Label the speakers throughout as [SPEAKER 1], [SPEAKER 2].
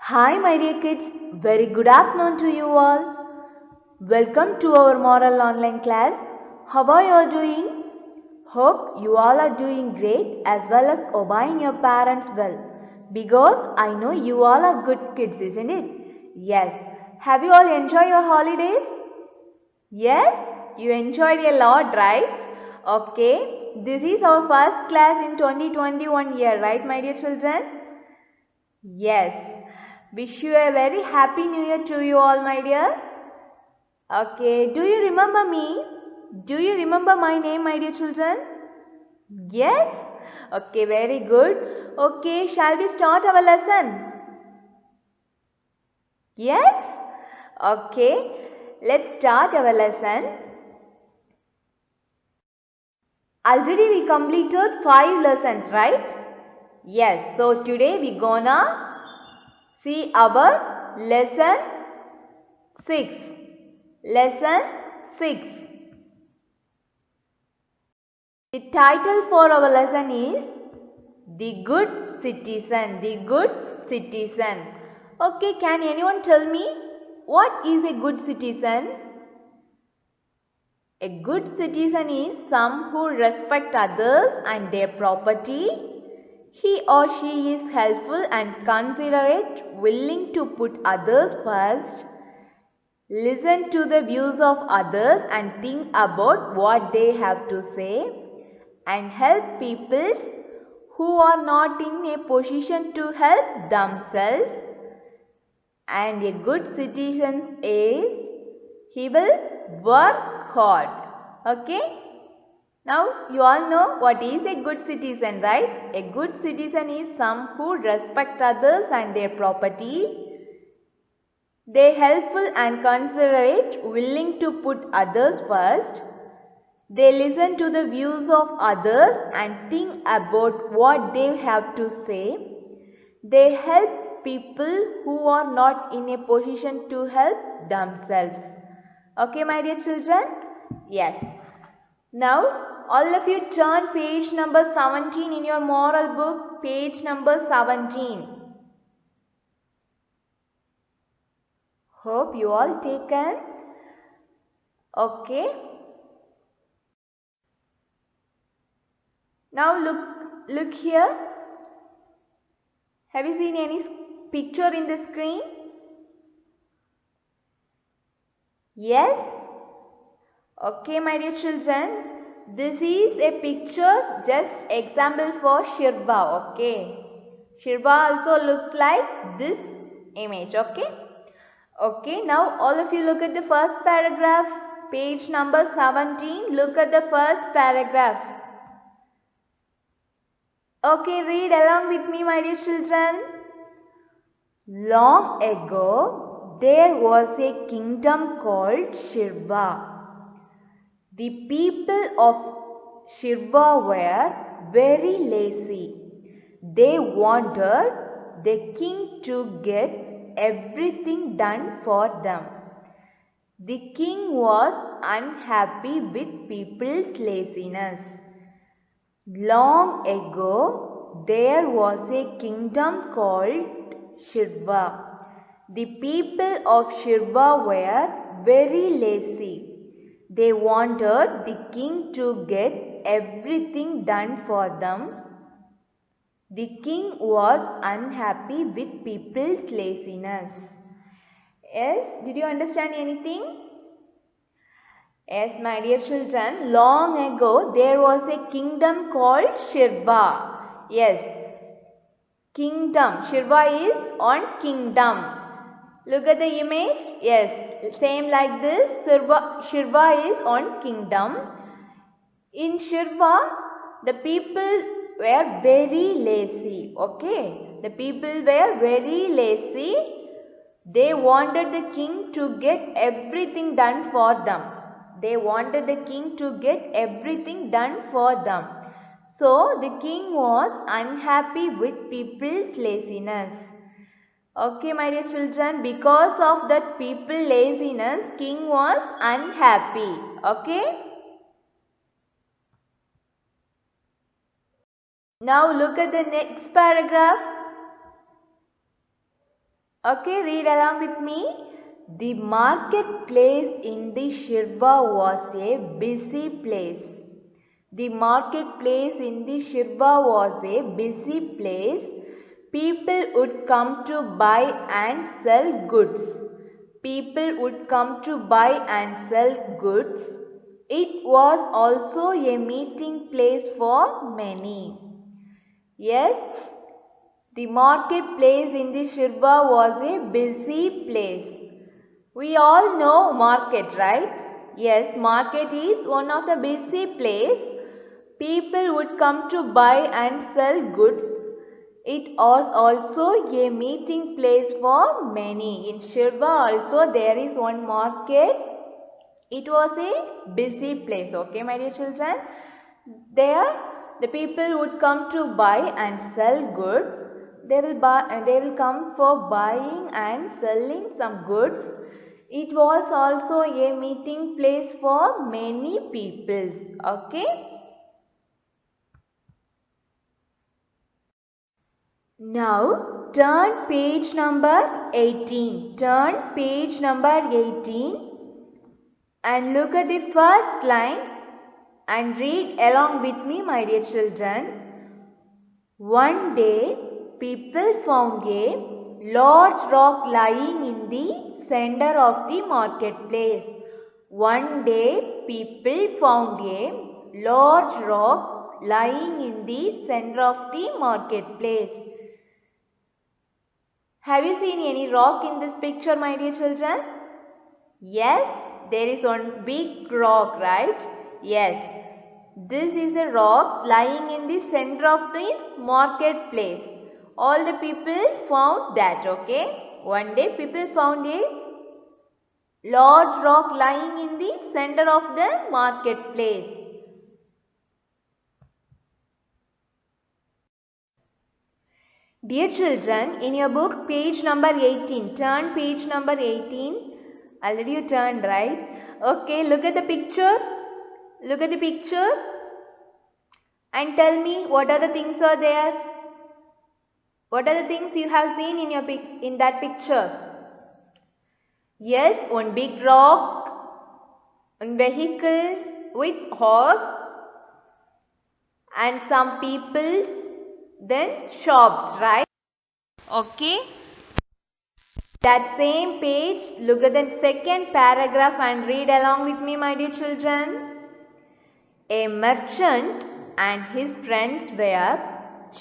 [SPEAKER 1] Hi, my dear kids. Very good afternoon to you all. Welcome to our moral online class. How are you all doing? Hope you all are doing great as well as obeying your parents well. Because I know you all are good kids, isn't it? Yes. Have you all enjoyed your holidays? Yes? You enjoyed a lot, right? Okay. This is our first class in 2021 year, right, my dear children? Yes. Wish you a very happy new year to you all, my dear. Okay. Do you remember me? Do you remember my name, my dear children? Yes? Okay, very good. Okay, shall we start our lesson? Yes? Okay. Let's start our lesson. Already we completed 5 lessons, right? Yes. So today we gonna see our lesson 6. Lesson 6. The title for our lesson is The Good Citizen. The Good Citizen. Okay, can anyone tell me what is a good citizen? A good citizen is some who respect others and their property. He or she is helpful and considerate, willing to put others first, listen to the views of others and think about what they have to say, and help people who are not in a position to help themselves. And a good citizen is he will work hard. Okay? Now you all know what is a good citizen, right? A good citizen is some who respect others and their property. They helpful and considerate, willing to put others first. They listen to the views of others and think about what they have to say. They help people who are not in a position to help themselves. Okay, my dear children? Yes. Now, all of you turn page number 17 in your moral book, page number 17. Hope you all taken. Okay. Now look here. Have you seen any picture in the screen? Yes? Okay, my dear children. This is a picture, just example for Shirva. Okay. Shirva also looks like this image. Okay. Okay, now all of you look at the first paragraph. Page number 17. Look at the first paragraph. Okay, read along with me, my dear children. Long ago, there was a kingdom called Shirva. The people of Shirva were very lazy. They wanted the king to get everything done for them. The king was unhappy with people's laziness. Long ago, there was a kingdom called Shirva. The people of Shirva were very lazy. They wanted the king to get everything done for them. The king was unhappy with people's laziness. Yes, did you understand anything? Yes, my dear children, long ago there was a kingdom called Shirva. Yes, kingdom. Shirva is on kingdom. Look at the image. Yes, same like this. Shirva is on kingdom. In Shirva, the people were very lazy. Okay, the people were very lazy. They wanted the king to get everything done for them. They wanted the king to get everything done for them. So the king was unhappy with people's laziness. Okay, my dear children, because of that people laziness, king was unhappy. Okay. Now look at the next paragraph. Okay, read along with me. The marketplace in the Shirva was a busy place. The marketplace in the Shirva was a busy place. People would come to buy and sell goods. People would come to buy and sell goods. It was also a meeting place for many. Yes, the marketplace in the Shirva was a busy place. We all know market, right? Yes, market is one of the busy place. People would come to buy and sell goods. It was also a meeting place for many. In Shirva also there is one market. It was a busy place. Okay, my dear children. There the people would come to buy and sell goods. They will come for buying and selling some goods. It was also a meeting place for many peoples. Okay. Now turn page number 18. Turn page number 18 and look at the first line and read along with me, my dear children. One day people found a large rock lying in the center of the marketplace. One day people found a large rock lying in the center of the marketplace. Have you seen any rock in this picture, my dear children? Yes, there is one big rock, right? Yes, this is a rock lying in the center of the marketplace. All the people found that, okay? One day people found a large rock lying in the center of the marketplace. Dear children, in your book page number 18, turn page number 18. Already you turned, right? Okay, look at the picture. Look at the picture and tell me what are the things are there. What are the things you have seen in that picture? Yes, one big rock, one vehicle with horse and some people, then shops, right? Okay. That same page, look at the second paragraph and read along with me, my dear children. A merchant and his friends were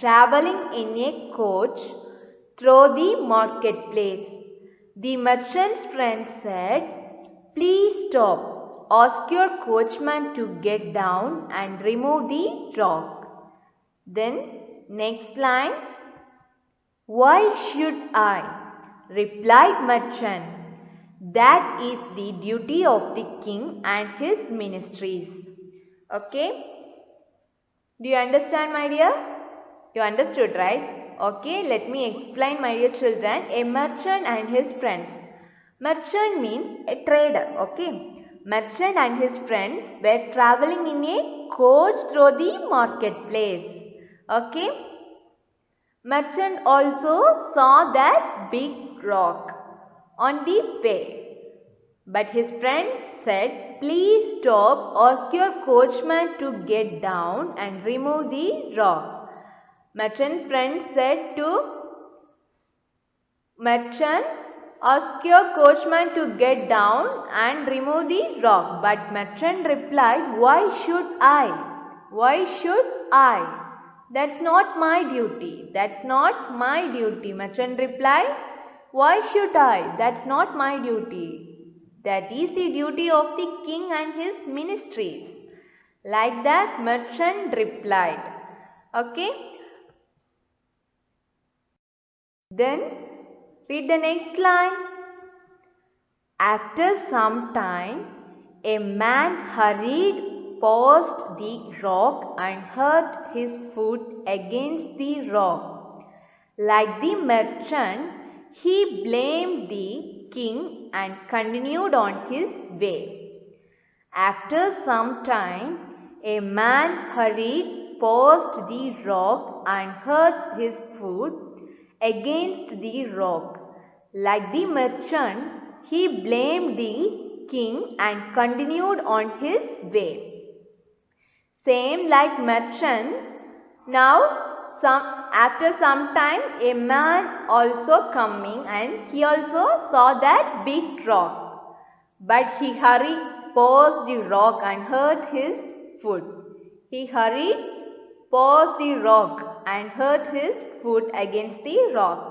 [SPEAKER 1] travelling in a coach through the marketplace. The merchant's friend said, "Please stop. Ask your coachman to get down and remove the rock." Then next line, "Why should I?" replied merchant. "That is the duty of the king and his ministries." Okay. Do you understand, my dear? You understood, right? Okay, let me explain, my dear children. A merchant and his friends. Merchant means a trader, okay? Merchant and his friends were travelling in a coach through the marketplace. Okay? Merchant also saw that big rock on the way. But his friend said, "Please stop, ask your coachman to get down and remove the rock." Merchant's friend said to merchant, "Ask your coachman to get down and remove the rock." But merchant replied, "Why should I? Why should I? That's not my duty. That's not my duty." Merchant replied, "Why should I? That's not my duty. That is the duty of the king and his ministries." Like that, merchant replied. Okay. Then read the next line. After some time, a man hurried past the rock and hurt his foot against the rock. Like the merchant, he blamed the king and continued on his way. After some time, a man hurried past the rock and hurt his foot against the rock. Like the merchant, he blamed the king and continued on his way. Same like merchant, now after some time a man also coming and he also saw that big rock. But he hurried past the rock and hurt his foot. He hurried past the rock and hurt his foot against the rock.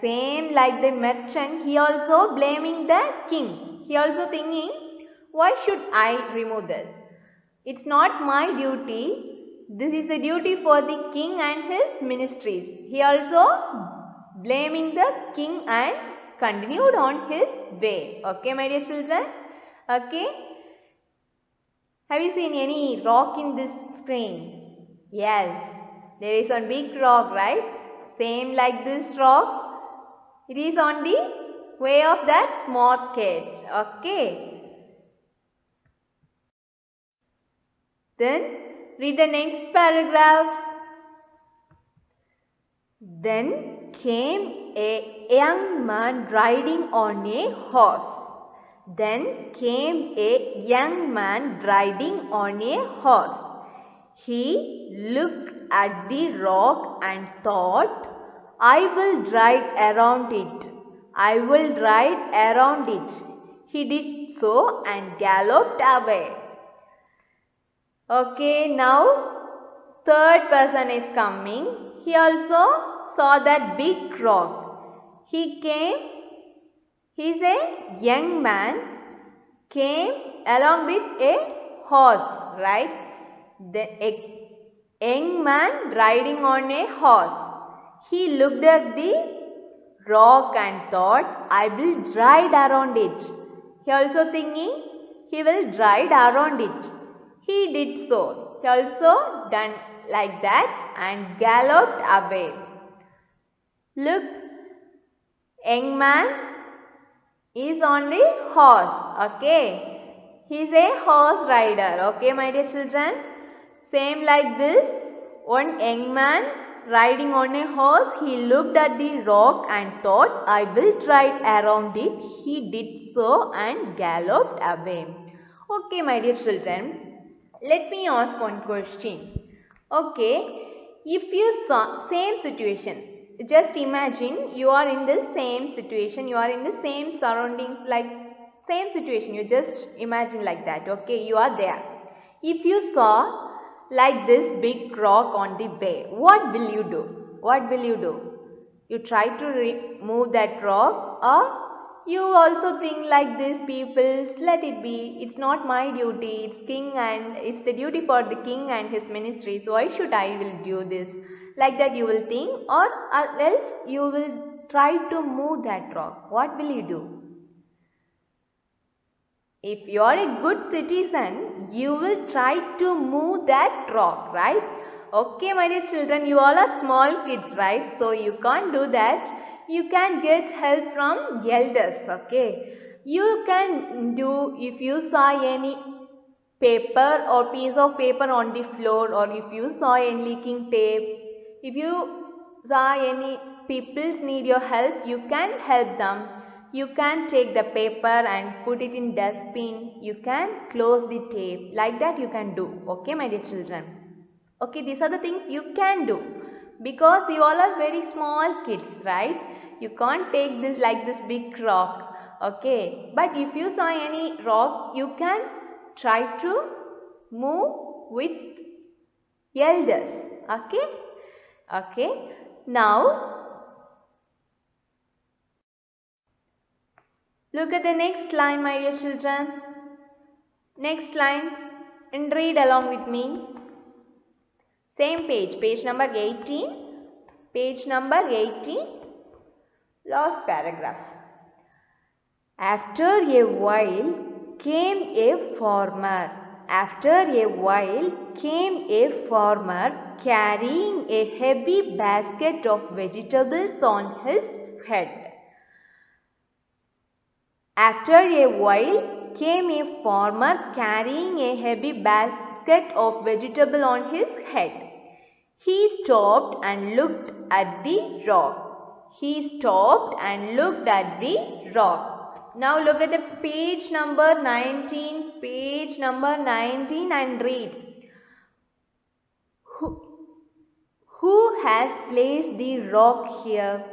[SPEAKER 1] Same like the merchant, he also blaming the king. He also thinking, why should I remove this? It's not my duty. This is the duty for the king and his ministries. He also blaming the king and continued on his way. Okay, my dear children? Okay. Have you seen any rock in this screen? Yes. There is one big rock, right? Same like this rock. It is on the way of that market. Okay. Then read the next paragraph. Then came a young man riding on a horse. Then came a young man riding on a horse. He looked at the rock and thought, I will ride around it. I will ride around it. He did so and galloped away. Okay, now third person is coming. He also saw that big rock. He is a young man, came along with a horse, right? A young man riding on a horse. He looked at the rock and thought, I will ride around it. He also thinking, he will ride around it. He did so. He also done like that and galloped away. Look, young man is on the horse. Okay. He is a horse rider. Okay, my dear children. Same like this. One young man riding on a horse. He looked at the rock and thought, I will ride around it. He did so and galloped away. Okay, my dear children. Let me ask one question. Okay, if you saw same situation, just imagine you are in the same situation, you are in the same surroundings, like same situation, you just imagine like that. Okay, you are there. If you saw like this big rock on the way, what will you do? What will you do? You try to remove that rock, or you also think like this, people, let it be, it's not my duty, it's king and it's the duty for the king and his ministry, so why should I will do this? Like that you will think, or else you will try to move that rock. What will you do? If you are a good citizen, you will try to move that rock, right? Okay, my dear children, you all are small kids, right? So you can't do that. You can get help from elders, okay? You can do, if you saw any paper or piece of paper on the floor, or if you saw any leaking tape, if you saw any people need your help, you can help them. You can take the paper and put it in dustbin. You can close the tape. Like that you can do, okay, my dear children? Okay, these are the things you can do. Because you all are very small kids, right? You can't take this like this big rock. Okay. But if you saw any rock, you can try to move with elders. Okay. Okay. Now, look at the next line, my dear children. Next line, and read along with me. Same page, page number 18. Page number 18, last paragraph. After a while came a farmer. After a while came a farmer carrying a heavy basket of vegetables on his head. After a while came a farmer carrying a heavy basket of vegetable on his head. He stopped and looked at the rock. He stopped and looked at the rock. Now look at the page number 19. Page number 19 and read. Who has placed the rock here?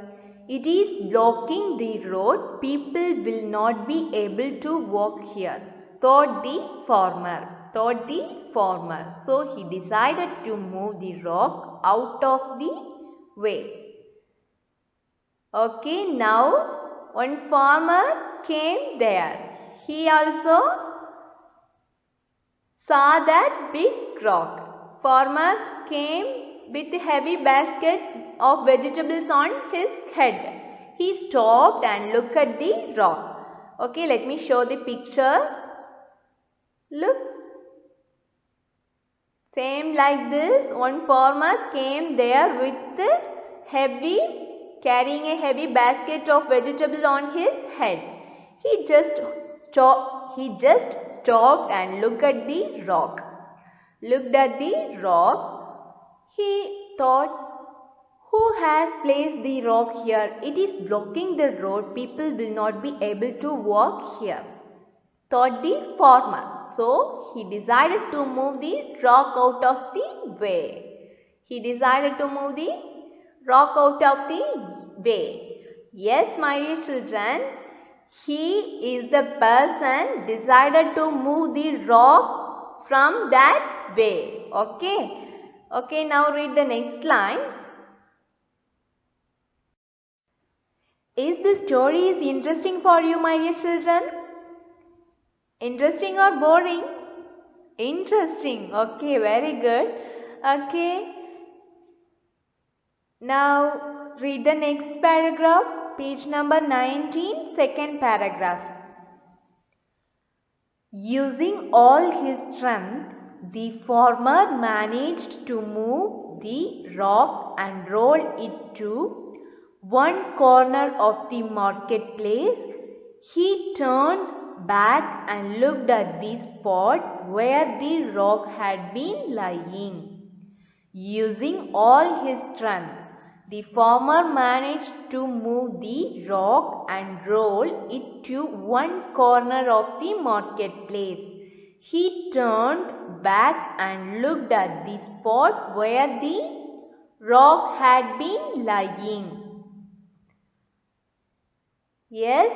[SPEAKER 1] It is blocking the road. People will not be able to walk here, thought the farmer. So he decided to move the rock out of the way. Okay, now one farmer came there. He also saw that big rock. Farmer came with a heavy basket of vegetables on his head. He stopped and looked at the rock. Okay, let me show the picture. Look. Same like this, one farmer came there with carrying a heavy basket of vegetables on his head. He just stopped and looked at the rock. He thought, who has placed the rock here? It is blocking the road. People will not be able to walk here, thought the farmer. So he decided to move the rock out of the way. Yes, my dear children, he is the person decided to move the rock from that way. Okay, now read the next line. Is the story interesting for you, my dear children? Interesting or boring? Interesting. Okay, very good. Okay. Now read the next paragraph. Page number 19, second paragraph. Using all his strength, the farmer managed to move the rock and roll it to one corner of the marketplace. He turned back and looked at the spot where the rock had been lying. Using all his strength, the farmer managed to move the rock and roll it to one corner of the marketplace. He turned back and looked at the spot where the rock had been lying. Yes,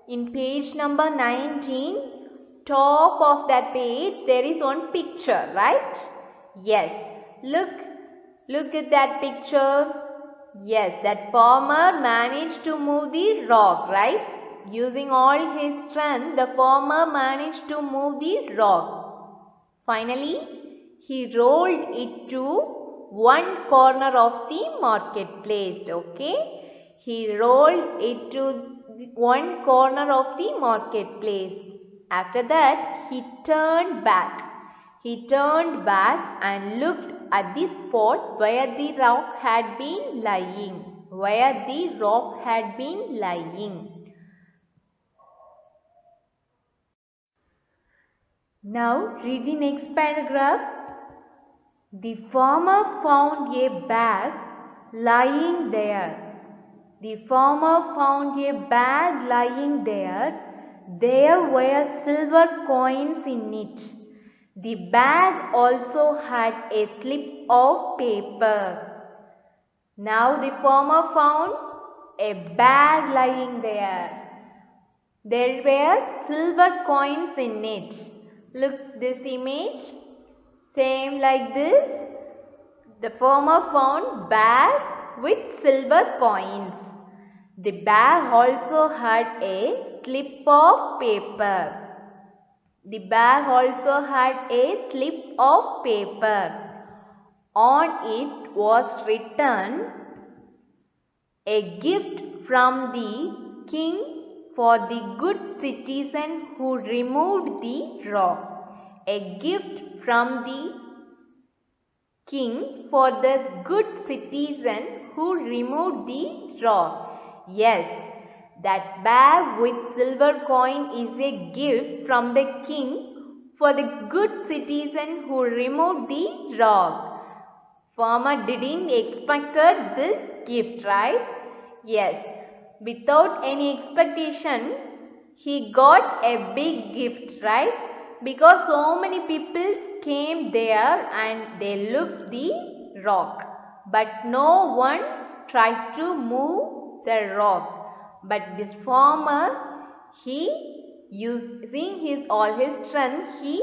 [SPEAKER 1] in page number 19, top of that page, there is one picture, right? Yes, look at that picture. Yes, that farmer managed to move the rock, right? Using all his strength, the farmer managed to move the rock. Finally, he rolled it to one corner of the marketplace, okay? He rolled it to one corner of the marketplace. After that, he turned back. And looked at the spot where the rock had been lying. Now read the next paragraph. The farmer found a bag lying there. There were silver coins in it. The bag also had a slip of paper. Now the farmer found a bag lying there. There were silver coins in it. Look this image. Same like this. The farmer found bag with silver coins. The bag also had a slip of paper. On it was written, a gift from the king for the good citizen who removed the rock. A gift from the king for the good citizen who removed the rock. Yes, that bag with silver coin is a gift from the king for the good citizen who removed the rock. Farmer didn't expect this gift, right? Yes, without any expectation, he got a big gift, right? Because so many people came there and they looked the rock. But no one tried to move the rock. But this farmer, using all his strength, he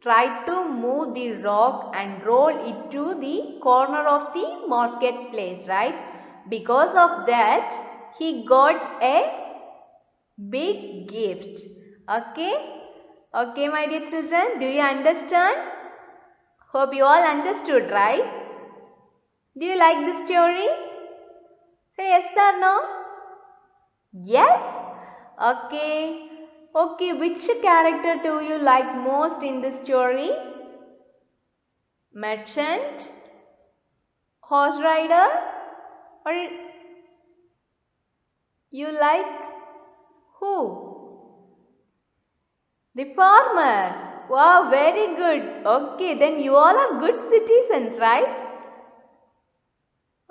[SPEAKER 1] tried to move the rock and roll it to the corner of the marketplace, right? Because of that, he got a big gift. Okay? Okay, my dear children, do you understand? Hope you all understood, right? Do you like this story? Say yes or no? Yes? Okay. Okay, which character do you like most in this story? Merchant? Horse rider? Or you like who? The farmer. Wow, very good. Okay, then you all are good citizens, right?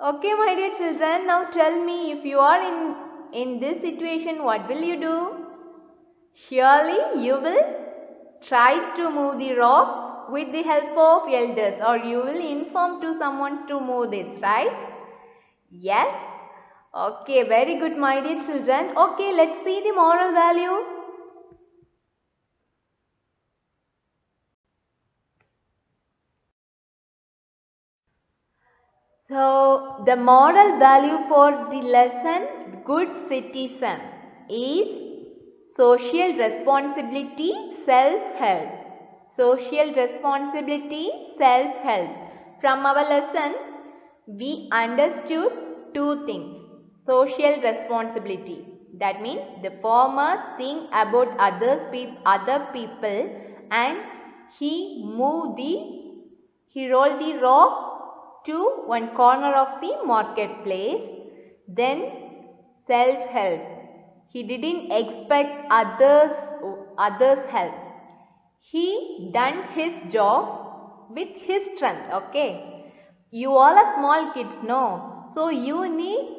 [SPEAKER 1] Okay, my dear children, now tell me, if you are in this situation, what will you do? Surely you will try to move the rock with the help of elders, or you will inform to someone to move this, right? Yes? Okay, very good, my dear children. Okay, let's see the moral value. So, the moral value for the lesson good citizen is social responsibility, self-help. Social responsibility, self-help. From our lesson, we understood two things. Social responsibility. That means the farmer think about other people and he rolled the rock to one corner of the marketplace. Then self-help. He didn't expect others help. He done his job with his strength. Okay. You all are small kids, no? So you need,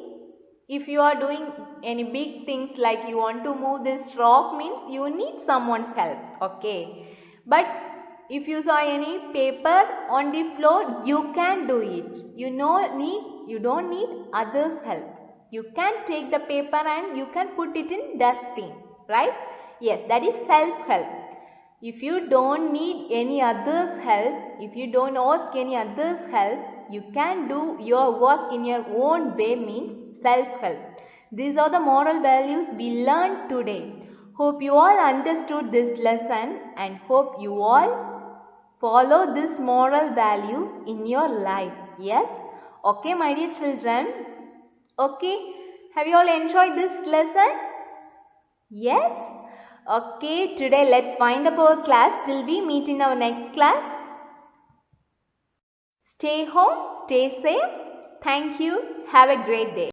[SPEAKER 1] if you are doing any big things like you want to move this rock, means you need someone's help. Okay. But if you saw any paper on the floor, you can do it. You don't need others' help. You can take the paper and you can put it in dustbin, right? Yes, that is self-help. If you don't need any others' help, if you don't ask any others' help, you can do your work in your own way, means self-help. These are the moral values we learned today. Hope you all understood this lesson and hope you all follow these moral values in your life. Yes? Okay, my dear children. Okay. Have you all enjoyed this lesson? Yes? Okay, today let's wind up our class till we meet in our next class. Stay home, stay safe. Thank you. Have a great day.